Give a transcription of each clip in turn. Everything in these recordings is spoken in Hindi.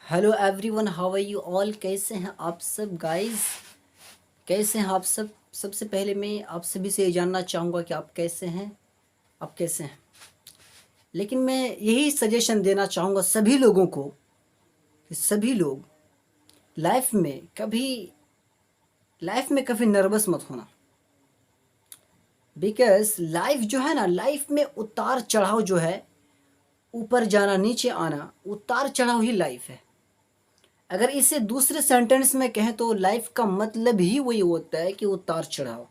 Hello everyone, how are you all. कैसे हैं आप सब गाइस? कैसे हैं आप सब? सबसे पहले मैं आप सभी से ये जानना चाहूँगा कि आप कैसे हैं, आप कैसे हैं। लेकिन मैं यही सजेशन देना चाहूँगा सभी लोगों को कि सभी लोग लाइफ में कभी नर्वस मत होना। बिकॉज लाइफ जो है ना, लाइफ में उतार चढ़ाव जो है, ऊपर जाना नीचे आना, उतार चढ़ाव ही लाइफ है। अगर इसे दूसरे सेंटेंस में कहें तो लाइफ का मतलब ही वही होता है कि उतार चढ़ाव।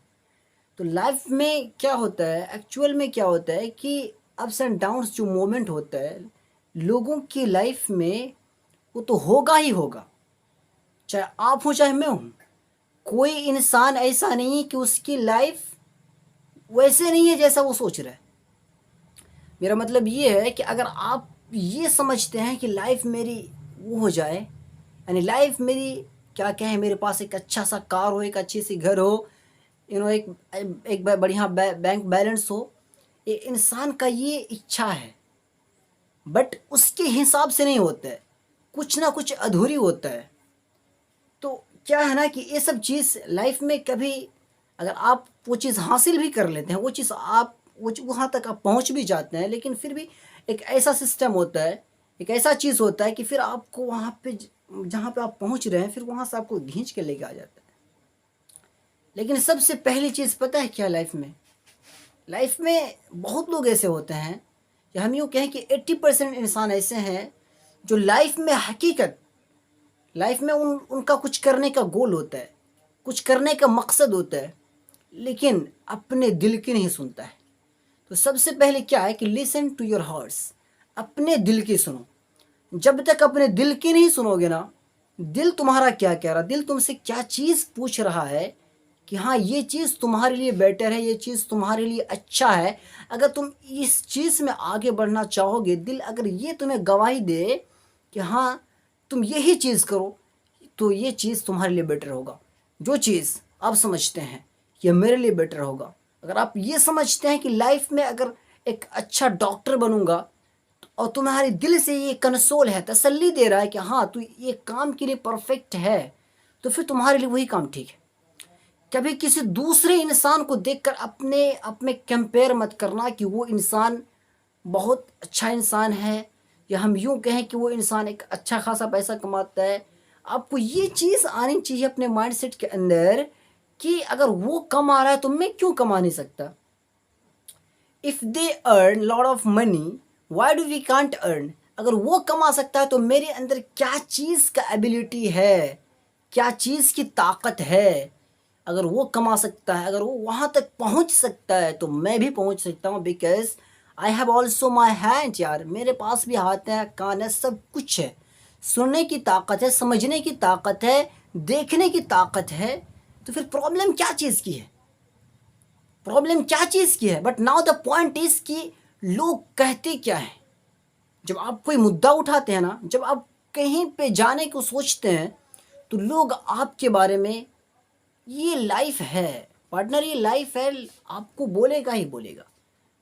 तो लाइफ में क्या होता है, एक्चुअल में क्या होता है कि अप्स एंड डाउन्स जो मोमेंट होता है लोगों की लाइफ में, वो तो होगा ही होगा, चाहे आप हो चाहे मैं हूँ। कोई इंसान ऐसा नहीं है कि उसकी लाइफ वैसे नहीं है जैसा वो सोच रहा है। मेरा मतलब ये है कि अगर आप ये समझते हैं कि लाइफ मेरी वो हो जाए, यानी लाइफ मेरी क्या क्या है, मेरे पास एक अच्छा सा कार हो, एक अच्छी सी घर हो, एक एक बढ़िया बैंक बैलेंस हो, ये इंसान का ये इच्छा है। बट उसके हिसाब से नहीं होता है, कुछ ना कुछ अधूरी होता है। तो क्या है ना कि ये सब चीज़ लाइफ में कभी अगर आप वो चीज़ हासिल भी कर लेते हैं, वो चीज़ आप वहाँ तक आप पहुँच भी जाते हैं, लेकिन फिर भी एक ऐसा सिस्टम होता है, एक ऐसा चीज़ होता है कि फिर आपको वहाँ पे जहाँ पे आप पहुँच रहे हैं, फिर वहाँ से आपको खींच के लेके आ जाता है। लेकिन सबसे पहली चीज़ पता है क्या, लाइफ में बहुत लोग ऐसे होते हैं, या हम यूँ कहें कि 80% इंसान ऐसे हैं जो लाइफ में उनका कुछ करने का गोल होता है, कुछ करने का मकसद होता है, लेकिन अपने दिल की नहीं सुनता है। तो सबसे पहले क्या है कि लिसन टू योर हार्ट्स, अपने दिल की सुनो। जब तक अपने दिल की नहीं सुनोगे ना, दिल तुम्हारा क्या कह रहा, दिल तुमसे क्या चीज़ पूछ रहा है कि हाँ ये चीज़ तुम्हारे लिए बेटर है, ये चीज़ तुम्हारे लिए अच्छा है, अगर तुम इस चीज़ में आगे बढ़ना चाहोगे, दिल अगर ये तुम्हें गवाही दे कि हाँ तुम यही चीज़ करो, तो ये चीज़ तुम्हारे लिए बेटर होगा। जो चीज़ आप समझते हैं ये मेरे लिए बेटर होगा, अगर आप ये समझते हैं कि लाइफ में अगर एक अच्छा डॉक्टर बनूंगा, और तुम्हारे दिल से ये कंसोल है, तसल्ली दे रहा है कि हाँ तू ये काम के लिए परफेक्ट है, तो फिर तुम्हारे लिए वही काम ठीक है। कभी किसी दूसरे इंसान को देखकर अपने अपने कंपेयर मत करना कि वो इंसान बहुत अच्छा इंसान है, या हम यूँ कहें कि वो इंसान एक अच्छा खासा पैसा कमाता है। आपको ये चीज़ आनी चाहिए अपने माइंडसेट के अंदर कि अगर वो कमा रहा है तो मैं क्यों कमा नहीं सकता। If they earn lot of money, why do we can't earn. अगर वो कमा सकता है तो मेरे अंदर क्या चीज़ का एबिलिटी है, क्या चीज़ की ताकत है। अगर वो कमा सकता है, अगर वो वहाँ तक पहुँच सकता है, तो मैं भी पहुँच सकता हूँ। Because I have also my hand. यार मेरे पास भी हाथ है, कान है, सब कुछ है। सुनने की ताकत है, समझने की ताकत है, देखने की ताकत है। तो फिर प्रॉब्लम क्या चीज़ की है, प्रॉब्लम क्या चीज़ की है। But now the point is कि लोग कहते क्या है। जब आप कोई मुद्दा उठाते हैं ना, जब आप कहीं पे जाने को सोचते हैं, तो लोग आपके बारे में, ये लाइफ है पार्टनर, ये लाइफ है, आपको बोलेगा ही बोलेगा।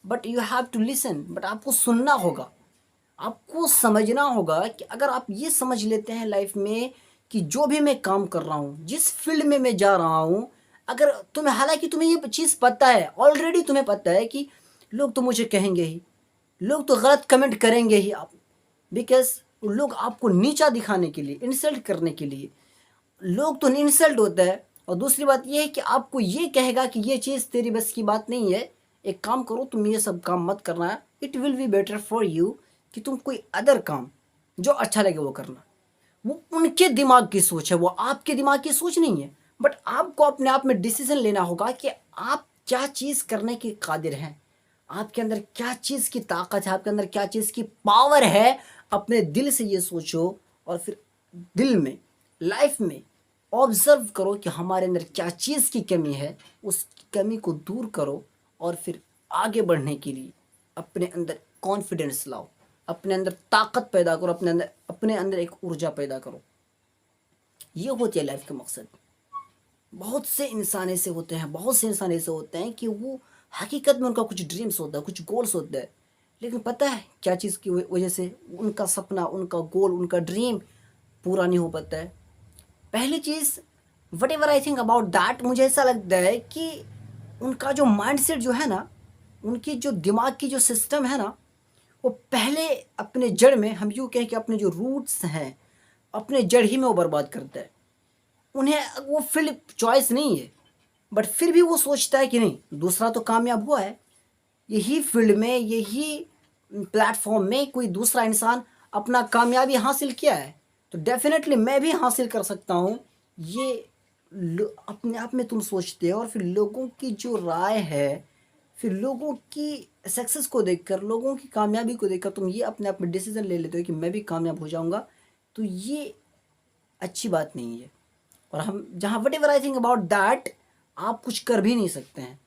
But you have to listen, but आपको सुनना होगा, आपको समझना होगा कि अगर आप ये समझ लेते हैं लाइफ में कि जो भी मैं काम कर रहा हूँ, जिस फील्ड में मैं जा रहा हूँ, अगर तुम्हें, हालांकि तुम्हें ये चीज़ पता है ऑलरेडी, तुम्हें पता है कि लोग तो मुझे कहेंगे ही, लोग तो गलत कमेंट करेंगे ही आप, बिकॉज लोग आपको नीचा दिखाने के लिए, इंसल्ट करने के लिए, लोग तो इंसल्ट होता है। और दूसरी बात ये है कि आपको ये कहेगा कि ये चीज़ तेरी बस की बात नहीं है, एक काम करो तुम ये सब काम मत करना है, it will be better for you कि तुम कोई अदर काम जो अच्छा लगे वो करना। वो उनके दिमाग की सोच है, वो आपके दिमाग की सोच नहीं है। बट आपको अपने आप में डिसीजन लेना होगा कि आप क्या चीज़ करने के कादिर हैं, आपके अंदर क्या चीज़ की ताकत है, आपके अंदर क्या चीज़ की पावर है। अपने दिल से ये सोचो, और फिर दिल में, लाइफ में ऑब्जर्व करो कि हमारे अंदर क्या चीज़ की कमी है, उस कमी को दूर करो, और फिर आगे बढ़ने के लिए अपने अंदर कॉन्फिडेंस लाओ, अपने अंदर ताकत पैदा करो, अपने अंदर एक ऊर्जा पैदा करो। ये होती है लाइफ का मकसद। बहुत से इंसान ऐसे होते हैं, बहुत से इंसान ऐसे होते हैं कि वो हकीकत में उनका कुछ ड्रीम्स होता है, कुछ गोल्स होता है, लेकिन पता है क्या चीज़ की वजह से उनका सपना, उनका गोल, उनका ड्रीम पूरा नहीं हो पाता है। पहली चीज़, whatever I think about that, मुझे ऐसा लगता है कि उनका जो माइंडसेट जो है ना, उनकी जो दिमाग की जो सिस्टम है ना, वो पहले अपने जड़ में, हम यूँ कहें कि अपने जो रूट्स हैं, अपने जड़ ही में वो बर्बाद करता है। उन्हें वो फील्ड चॉइस नहीं है, बट फिर भी वो सोचता है कि नहीं, दूसरा तो कामयाब हुआ है, यही फील्ड में, यही प्लेटफॉर्म में कोई दूसरा इंसान अपना कामयाबी हासिल किया है, तो डेफिनेटली मैं भी हासिल कर सकता हूँ। ये अपने आप में तुम सोचते हो, और फिर लोगों की जो राय है, फिर लोगों की सक्सेस को देखकर, लोगों की कामयाबी को देखकर तुम ये अपने आप में डिसीजन ले लेते हो कि मैं भी कामयाब हो जाऊंगा। तो ये अच्छी बात नहीं है। और हम जहाँ what ever I think about that, आप कुछ कर भी नहीं सकते हैं।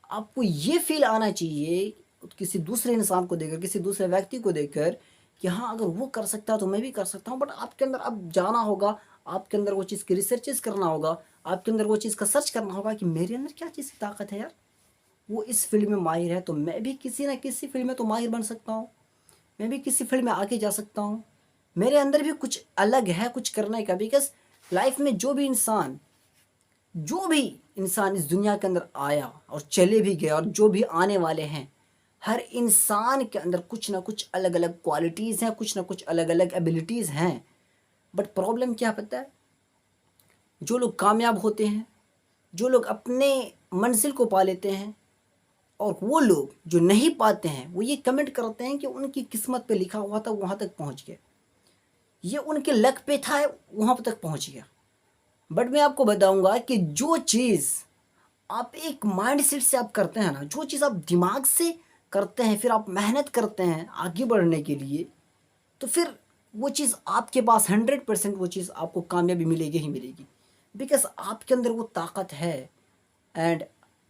आपको ये फील आना चाहिए किसी दूसरे इंसान को देखकर, किसी दूसरे व्यक्ति को देखकर, कि हाँ अगर वो कर सकता है तो मैं भी कर सकता हूँ। बट आपके अंदर अब जाना होगा, आपके अंदर वो चीज़ की रिसर्चेस करना होगा, आपके अंदर वो चीज़ का सर्च करना होगा कि मेरे अंदर क्या चीज़ की ताकत है यार, वो इस फील्ड में माहिर है तो मैं भी किसी ना किसी फील्ड में तो माहिर बन सकता हूँ, मैं भी किसी फील्ड में आगे जा सकता हूँ। मेरे अंदर भी कुछ अलग है कुछ करने का। बिकॉज लाइफ में जो भी इंसान इस दुनिया के अंदर आया और चले भी गए, और जो भी आने वाले हैं, हर इंसान के अंदर कुछ ना कुछ अलग अलग क्वालिटीज़ हैं, कुछ ना कुछ अलग अलग एबिलिटीज़ हैं। बट प्रॉब्लम क्या पता है, जो लोग कामयाब होते हैं, जो लोग अपने मंजिल को पा लेते हैं, और वो लोग जो नहीं पाते हैं, वो ये कमेंट करते हैं कि उनकी किस्मत पे लिखा हुआ था वहाँ तक पहुँच गया, ये उनके लक पे था वहाँ तक पहुँच गया। बट मैं आपको बताऊंगा कि जो चीज़ आप एक माइंडसेट से आप करते हैं ना, जो चीज़ आप दिमाग से करते हैं, फिर आप मेहनत करते हैं आगे बढ़ने के लिए, तो फिर वो चीज़ आपके पास 100% वो चीज़ आपको कामयाबी मिलेगी ही मिलेगी। बिकॉज आपके अंदर वो ताकत है। एंड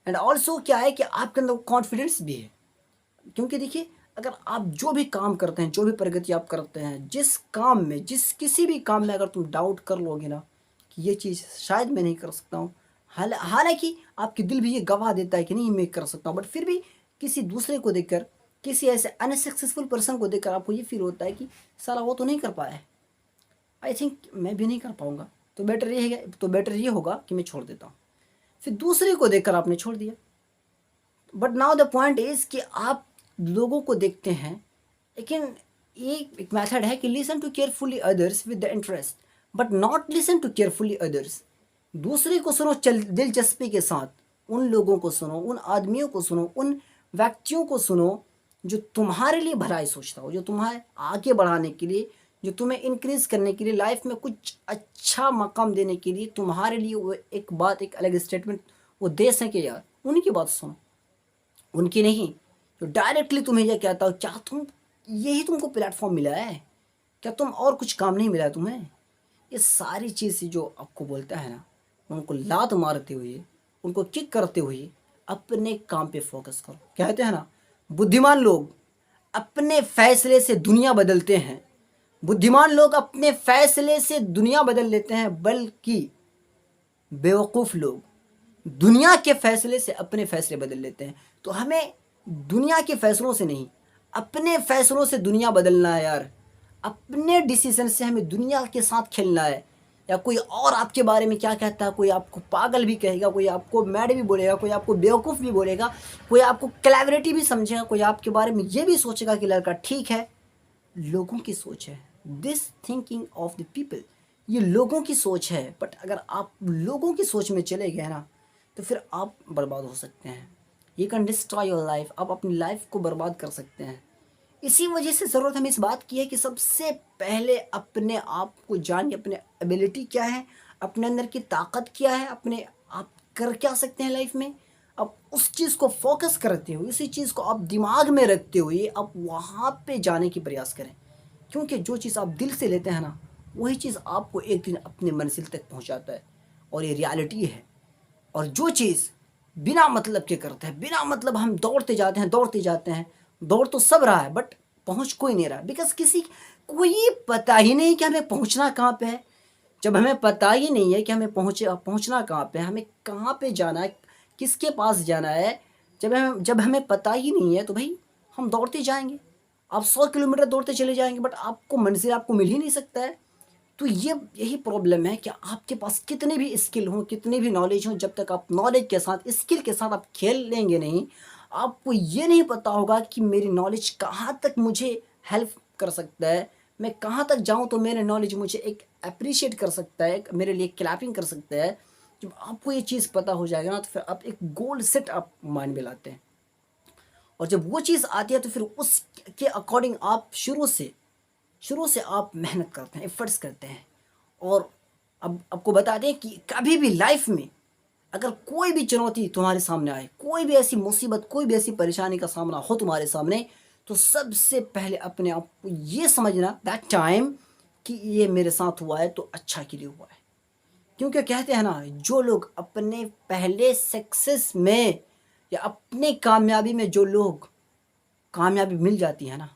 एंड ऑल्सो क्या है कि आपके अंदर कॉन्फिडेंस भी है। क्योंकि देखिए, अगर आप जो भी काम करते हैं, जो भी प्रगति आप करते हैं, जिस काम में, जिस किसी भी काम में अगर तुम डाउट कर लोगे ना कि ये चीज़ शायद मैं नहीं कर सकता हूँ, हालांकि आपके दिल भी ये गवाह देता है कि नहीं मैं कर सकता हूँ, बट फिर भी किसी दूसरे को देखकर, किसी ऐसे अनसक्सेसफुल पर्सन को देखकर आपको ये फील होता है कि साला वो तो नहीं कर पाया है, आई थिंक मैं भी नहीं कर पाऊँगा, तो बेटर ये होगा कि मैं छोड़ देता हूँ। फिर दूसरे को देखकर आपने छोड़ दिया। But now the point is कि आप लोगों को देखते हैं, लेकिन एक मेथड है कि listen to carefully others with the interest, but not listen to carefully others. दूसरे को सुनो दिलचस्पी के साथ, उन लोगों को सुनो, उन आदमियों को सुनो, उन व्यक्तियों को सुनो जो तुम्हारे लिए भलाई सोचता हो, जो तुम्हारे आगे बढ़ाने के लिए, जो तुम्हें इंक्रीज करने के लिए, लाइफ में कुछ अच्छा मकाम देने के लिए तुम्हारे लिए वो एक बात, एक अलग स्टेटमेंट वो दे सके यार, उनकी बात सुनो, उनकी नहीं। जो डायरेक्टली तुम्हें यह कहता हो, क्या तुम, यही तुमको प्लेटफॉर्म मिला है क्या, तुम और कुछ काम नहीं मिला है तुम्हें, ये सारी चीज़ जो आपको बोलता है ना, उनको लात मारते हुए, उनको किक करते हुए अपने काम पे फोकस करो। कहते हैं ना, बुद्धिमान लोग अपने फैसले से दुनिया बदलते हैं, बुद्धिमान लोग अपने फैसले से दुनिया बदल लेते हैं, बल्कि बेवकूफ़ लोग दुनिया के फैसले से अपने फैसले बदल लेते हैं। तो हमें दुनिया के फैसलों से नहीं, अपने फैसलों से दुनिया बदलना है यार। अपने डिसीजन से हमें दुनिया के साथ खेलना है। या कोई और आपके बारे में क्या कहता है, कोई आपको पागल भी कहेगा, कोई आपको मैड भी बोलेगा, कोई आपको बेवकूफ़ भी बोलेगा, कोई आपको क्लेवरिटी भी समझेगा, कोई आपके बारे में ये भी सोचेगा कि लड़का ठीक है। लोगों की सोच है, this thinking of the people, ये लोगों की सोच है। बट अगर आप लोगों की सोच में चले गए ना, तो फिर आप बर्बाद हो सकते हैं। You can destroy your life, आप अपनी लाइफ को बर्बाद कर सकते हैं। इसी वजह से ज़रूरत हमें इस बात की है कि सबसे पहले अपने आप को जानिए, अपने एबिलिटी क्या है, अपने अंदर की ताकत क्या है, अपने आप कर क्या सकते हैं लाइफ में। अब उस चीज़ को फोकस करते हुए, उसी चीज़ को आप दिमाग में रखते हुए आप वहाँ पे जाने की प्रयास करें। क्योंकि जो चीज़ आप दिल से लेते हैं ना, वही चीज़ आपको एक दिन अपने मंजिल तक पहुँचाता है, और ये रियलिटी है। और जो चीज़ बिना मतलब के करते हैं, बिना मतलब हम दौड़ते जाते हैं, दौड़ते जाते हैं, दौड़ तो सब रहा है बट पहुंच कोई नहीं रहा। बिकॉज किसी कोई पता ही नहीं कि हमें पहुंचना कहाँ पे है। जब हमें पता ही नहीं है कि हमें पहुंचना कहाँ पे है, हमें कहाँ पे जाना है, किसके पास जाना है, जब हमें पता ही नहीं है, तो भाई हम दौड़ते जाएंगे। आप 100 किलोमीटर दौड़ते चले जाएंगे, बट आपको मंजिल आपको मिल ही नहीं सकता है। तो यही प्रॉब्लम है कि आपके पास कितने भी स्किल हों, कितने भी नॉलेज हों, जब तक आप नॉलेज के साथ, स्किल के साथ आप खेल लेंगे नहीं, आपको ये नहीं पता होगा कि मेरी नॉलेज कहाँ तक मुझे हेल्प कर सकता है, मैं कहाँ तक जाऊँ तो मेरे नॉलेज मुझे एक अप्रिशिएट कर सकता है, मेरे लिए क्लैपिंग कर सकता है। जब आपको ये चीज़ पता हो जाएगा ना, तो फिर आप एक गोल सेट आप माइंड में लाते हैं, और जब वो चीज़ आती है तो फिर उसके अकॉर्डिंग आप शुरू से आप मेहनत करते हैं, एफर्ट्स करते हैं। और अब आपको बता दें कि कभी भी लाइफ में अगर कोई भी चुनौती तुम्हारे सामने आए, कोई भी ऐसी मुसीबत, कोई भी ऐसी परेशानी का सामना हो तुम्हारे सामने, तो सबसे पहले अपने आप को ये समझना दैट टाइम कि ये मेरे साथ हुआ है तो अच्छा के लिए हुआ है। क्योंकि कहते हैं ना, जो लोग अपने पहले सक्सेस में या अपने कामयाबी में जो लोग कामयाबी मिल जाती है ना,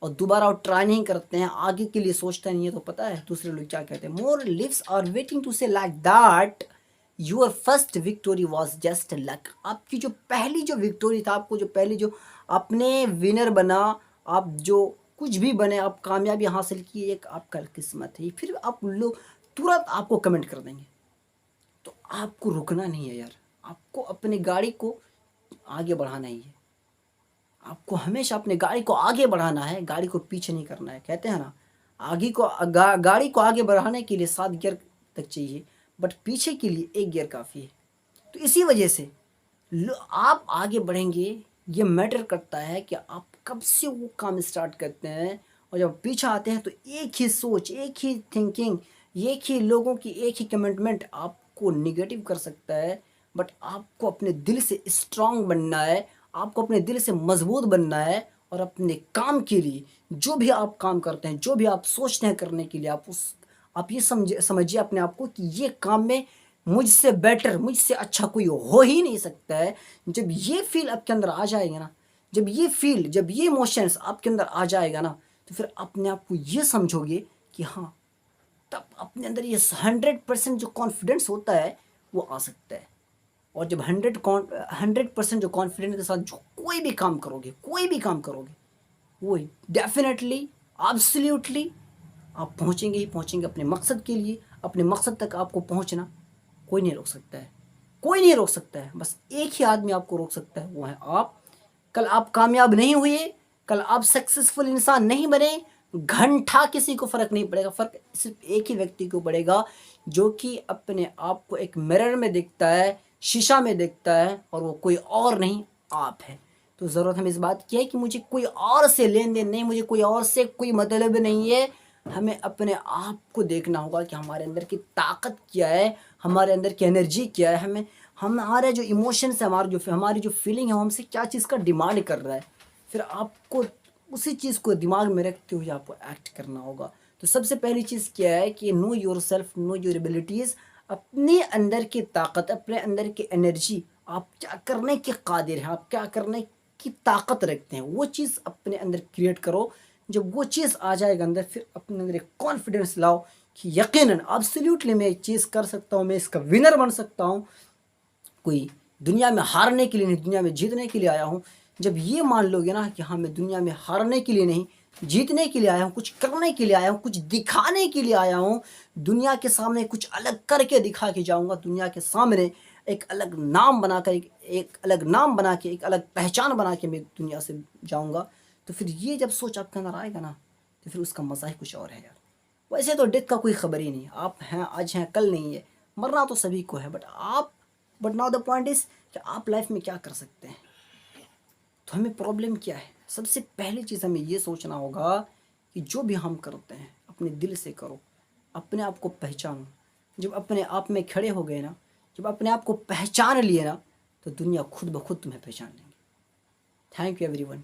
और दोबारा वो ट्राई नहीं करते हैं, आगे के लिए सोचते नहीं है, तो पता है दूसरे लोग क्या कहते हैं? मोर लिव्स आर वेटिंग टू से like that your first victory was just luck. आपकी जो पहली जो विक्टोरी था, आपको जो पहली जो आपने विनर बना, आप जो कुछ भी बने, आप कामयाबी हासिल की, एक आपका किस्मत है। फिर आप लोग तुरंत आपको कमेंट कर देंगे। तो आपको रुकना नहीं है यार, आपको अपनी गाड़ी को आगे बढ़ाना ही है। आपको हमेशा अपने गाड़ी को आगे बढ़ाना है, गाड़ी को पीछे नहीं करना है। कहते हैं ना, आगे को गाड़ी को आगे बढ़ाने के लिए 7 गियर तक चाहिए, बट पीछे के लिए 1 गियर काफ़ी है। तो इसी वजह से आप आगे बढ़ेंगे, ये मैटर करता है कि आप कब से वो काम स्टार्ट करते हैं। और जब पीछे आते हैं तो एक ही सोच, एक ही थिंकिंग, एक ही लोगों की एक ही कमिटमेंट आपको निगेटिव कर सकता है। बट आपको अपने दिल से स्ट्रांग बनना है, आपको अपने दिल से मजबूत बनना है, और अपने काम के लिए जो भी आप काम करते हैं, जो भी आप सोचते हैं करने के लिए, आप ये समझिए अपने आप को कि ये काम में मुझसे बेटर, मुझसे अच्छा कोई हो ही नहीं सकता है। जब ये फील आपके अंदर आ जाएगा ना, जब ये इमोशंस आपके अंदर आ जाएगा ना, तो फिर अपने आप को ये समझोगे कि हाँ, तब अपने अंदर ये 100% जो कॉन्फिडेंस होता है वो आ सकता है। और जब 100% जो कॉन्फिडेंस के साथ जो कोई भी काम करोगे, वो डेफिनेटली, एब्सोल्युटली आप पहुँचेंगे ही पहुँचेंगे अपने मकसद के लिए। अपने मकसद तक आपको पहुँचना कोई नहीं रोक सकता है, कोई नहीं रोक सकता है। बस एक ही आदमी आपको रोक सकता है, वो है आप। कल आप कामयाब नहीं हुए, कल आप सक्सेसफुल इंसान नहीं बने, घंटा किसी को फ़र्क नहीं पड़ेगा। फ़र्क सिर्फ एक ही व्यक्ति को पड़ेगा, जो कि अपने आप को एक मिरर में देखता है, शीशा में देखता है, और वो कोई और नहीं, आप है। तो ज़रूरत हमें इस बात की है कि मुझे कोई और से लेन देन नहीं, मुझे कोई और से कोई मतलब नहीं है। हमें अपने आप को देखना होगा कि हमारे अंदर की ताकत क्या है, हमारे अंदर की एनर्जी क्या है, हमारे जो इमोशंस है, हमारी जो फीलिंग है, वो हमसे क्या चीज़ का डिमांड कर रहा है। फिर आपको उसी चीज़ को दिमाग में रखते हुए आपको एक्ट करना होगा। तो सबसे पहली चीज़ क्या है कि know your self, know your abilities. अपने अंदर की ताकत, अपने अंदर की एनर्जी, आप क्या करने के कादिर हैं, आप क्या करने की ताकत रखते हैं, वो चीज़ अपने अंदर क्रिएट करो। जब वो चीज़ आ जाएगा अंदर, फिर अपने अंदर एक कॉन्फिडेंस लाओ कि यकीनन एब्सोल्युटली मैं ये चीज़ कर सकता हूँ, मैं इसका विनर बन सकता हूँ। कोई दुनिया में हारने के लिए नहीं, दुनिया में जीतने के लिए आया हूँ। जब ये मान लोगे ना कि हाँ, मैं दुनिया में हारने के लिए नहीं, जीतने के लिए आया हूँ, कुछ करने के लिए आया हूँ, कुछ दिखाने के लिए आया हूँ, दुनिया के सामने कुछ अलग करके दिखा के जाऊँगा, दुनिया के सामने एक अलग नाम बनाकर, एक अलग नाम बना के, एक अलग पहचान बना के मैं दुनिया से जाऊँगा। तो फिर ये जब सोच आपके अंदर आएगा ना, तो फिर उसका मज़ा ही कुछ और है यार। वैसे तो डेथ का कोई खबर ही नहीं, आप हैं आज हैं, कल नहीं है। मरना तो सभी को है, but now the point is कि आप लाइफ में क्या कर सकते हैं। तो हमें प्रॉब्लम क्या है? सबसे पहली चीज़ हमें ये सोचना होगा कि जो भी हम करते हैं अपने दिल से करो, अपने आप को पहचानो। जब अपने आप में खड़े हो गए ना, जब अपने आप को पहचान लिए ना, तो दुनिया खुद ब खुद तुम्हें पहचान लेंगे। Thank you everyone.